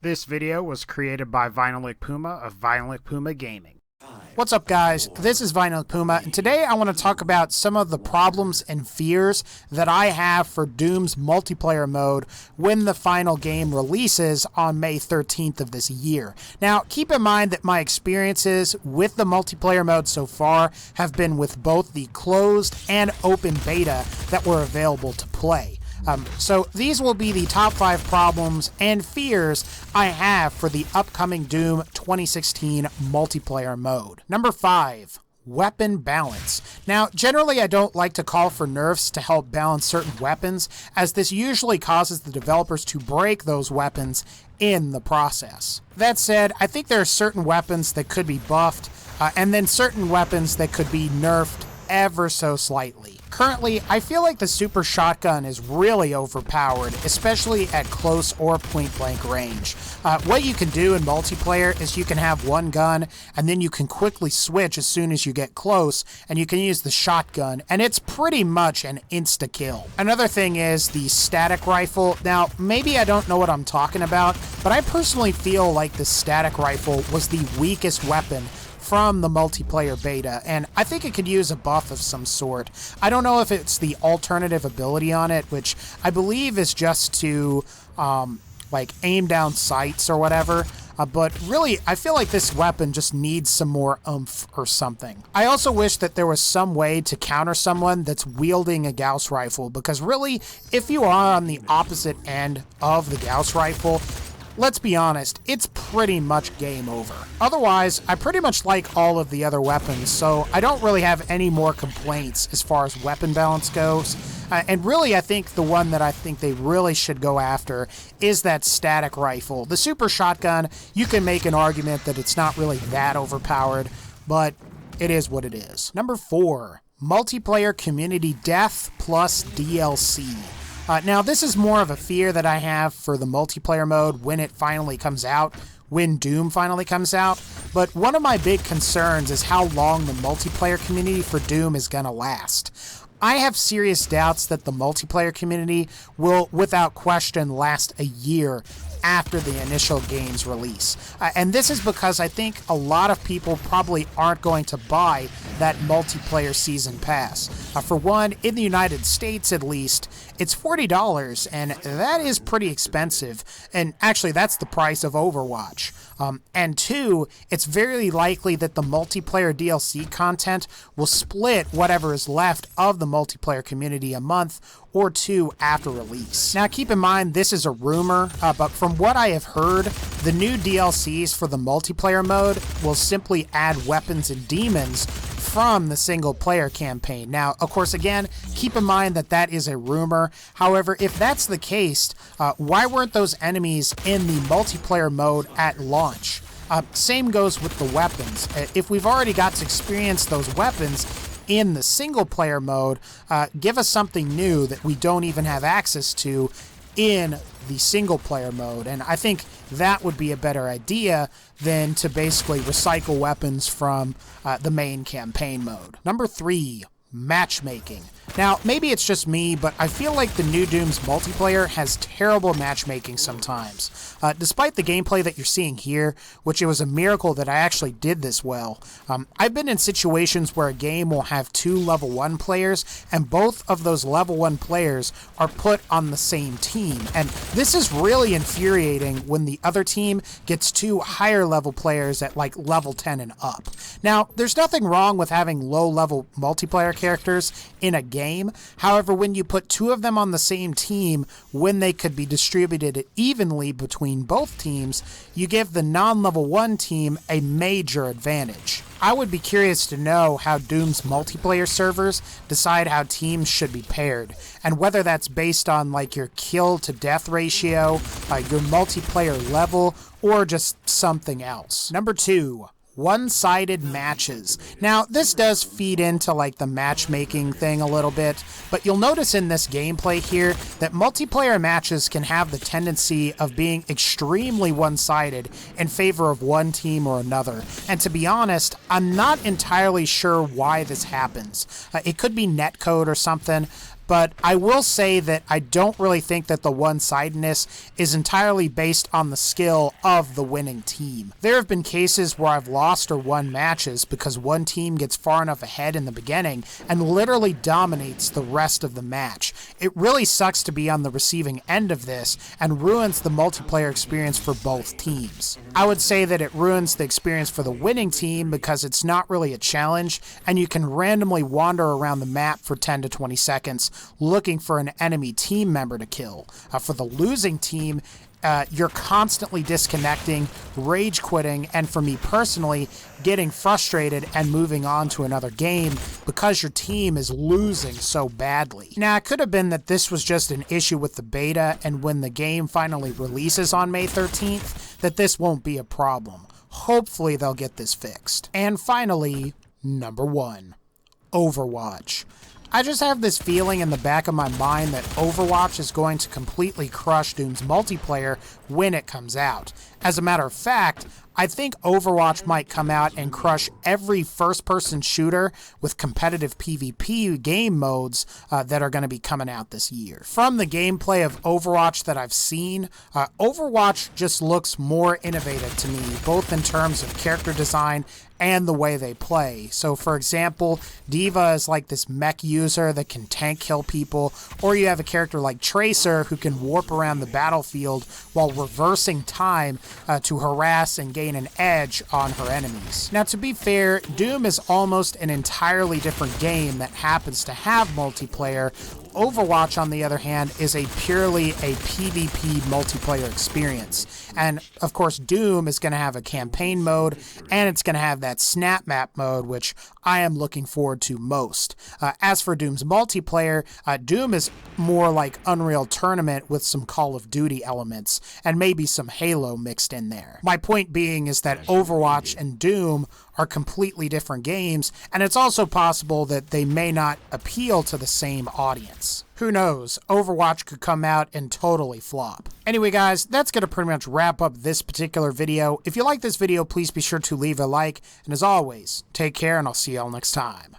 This video was created by VinylicPuma of VinylicPumaGaming. What's up, guys? This is VinylicPuma, and today I want to talk about some of the problems and fears that I have for Doom's multiplayer mode when the final game releases on May 13th of this year. Now, keep in mind that my experiences with the multiplayer mode so far have been with both the closed and open beta that were available to play. So these will be the top 5 problems and fears I have for the upcoming Doom 2016 multiplayer mode. Number 5. Weapon balance. Now, generally I don't like to call for nerfs to help balance certain weapons, as this usually causes the developers to break those weapons in the process. That said, I think there are certain weapons that could be buffed, and then certain weapons that could be nerfed ever so slightly. Currently, I feel like the super shotgun is really overpowered, especially at close or point-blank range. What you can do in multiplayer is you can have one gun, and then you can quickly switch as soon as you get close, and you can use the shotgun, and it's pretty much an insta-kill. Another thing is the static rifle. Now, maybe I don't know what I'm talking about, but I personally feel like the static rifle was the weakest weapon from the multiplayer beta, and I think it could use a buff of some sort. I don't know if it's the alternative ability on it, which I believe is just to like aim down sights or whatever, but really I feel like this weapon just needs some more oomph or something. I also wish that there was some way to counter someone that's wielding a Gauss rifle, because really, if you are on the opposite end of the Gauss rifle, let's be honest, it's pretty much game over. Otherwise, I pretty much like all of the other weapons, so I don't really have any more complaints as far as weapon balance goes. And really, I think the one that I think they really should go after is that static rifle. The super shotgun, you can make an argument that it's not really that overpowered, but it is what it is. Number 4, multiplayer community death plus DLC. Now, this is more of a fear that I have for the multiplayer mode when it finally comes out, when Doom finally comes out, but one of my big concerns is how long the multiplayer community for Doom is gonna last. I have serious doubts that the multiplayer community will, without question, last a year after the initial game's release. And this is because I think a lot of people probably aren't going to buy that multiplayer season pass. For one, in the United States at least, it's $40, and that is pretty expensive. And actually, that's the price of Overwatch. And 2, it's very likely that the multiplayer DLC content will split whatever is left of the multiplayer community a month or 2 after release. Now, keep in mind, this is a rumor, but from what I have heard, the new DLCs for the multiplayer mode will simply add weapons and demons from the single player campaign. Now, of course, again, keep in mind that that is a rumor. However, if that's the case, why weren't those enemies in the multiplayer mode at launch? Same goes with the weapons. If we've already got to experience those weapons in the single player mode, give us something new that we don't even have access to in the single player mode. And I think that would be a better idea than to basically recycle weapons from the main campaign mode. Number 3, matchmaking. Now, maybe it's just me, but I feel like the new Doom's multiplayer has terrible matchmaking sometimes. Despite the gameplay that you're seeing here, which it was a miracle that I actually did this well, I've been in situations where a game will have 2 level 1 players, and both of those level 1 players are put on the same team. And this is really infuriating when the other team gets 2 higher level players at like level 10 and up. Now, there's nothing wrong with having low level multiplayer characters in a game. However, when you put 2 of them on the same team when they could be distributed evenly between both teams, you give the non-level 1 team a major advantage. I would be curious to know how Doom's multiplayer servers decide how teams should be paired, and whether that's based on like your kill to death ratio, your multiplayer level, or just something else. Number 2, one-sided matches. Now, this does feed into like the matchmaking thing a little bit, but you'll notice in this gameplay here that multiplayer matches can have the tendency of being extremely one-sided in favor of one team or another. And to be honest, I'm not entirely sure why this happens. It could be netcode or something, but I will say that I don't really think that the one-sidedness is entirely based on the skill of the winning team. There have been cases where I've lost or won matches because one team gets far enough ahead in the beginning and literally dominates the rest of the match. It really sucks to be on the receiving end of this and ruins the multiplayer experience for both teams. I would say that it ruins the experience for the winning team because it's not really a challenge and you can randomly wander around the map for 10 to 20 seconds looking for an enemy team member to kill. For the losing team, you're constantly disconnecting, rage quitting, and for me personally, getting frustrated and moving on to another game because your team is losing so badly. Now, it could have been that this was just an issue with the beta, and when the game finally releases on May 13th, that this won't be a problem. Hopefully, they'll get this fixed. And finally, number 1, Overwatch. I just have this feeling in the back of my mind that Overwatch is going to completely crush Doom's multiplayer when it comes out. As a matter of fact, I think Overwatch might come out and crush every first-person shooter with competitive PvP game modes that are going to be coming out this year. From the gameplay of Overwatch that I've seen, Overwatch just looks more innovative to me, both in terms of character design and the way they play. So for example, Diva is like this mech user that can tank kill people, or you have a character like Tracer who can warp around the battlefield while reversing time to harass and gain an edge on her enemies. Now to be fair, Doom is almost an entirely different game that happens to have multiplayer. Overwatch, on the other hand, is purely a PvP multiplayer experience. And, of course, Doom is going to have a campaign mode, and it's going to have that snap map mode, which I am looking forward to most. As for Doom's multiplayer, Doom is more like Unreal Tournament with some Call of Duty elements, and maybe some Halo mixed in there. My point being is that Overwatch and Doom are completely different games, and it's also possible that they may not appeal to the same audience. Who knows? Overwatch could come out and totally flop. Anyway, guys, that's going to pretty much wrap up this particular video. If you like this video, please be sure to leave a like, and as always, take care, and I'll see y'all next time.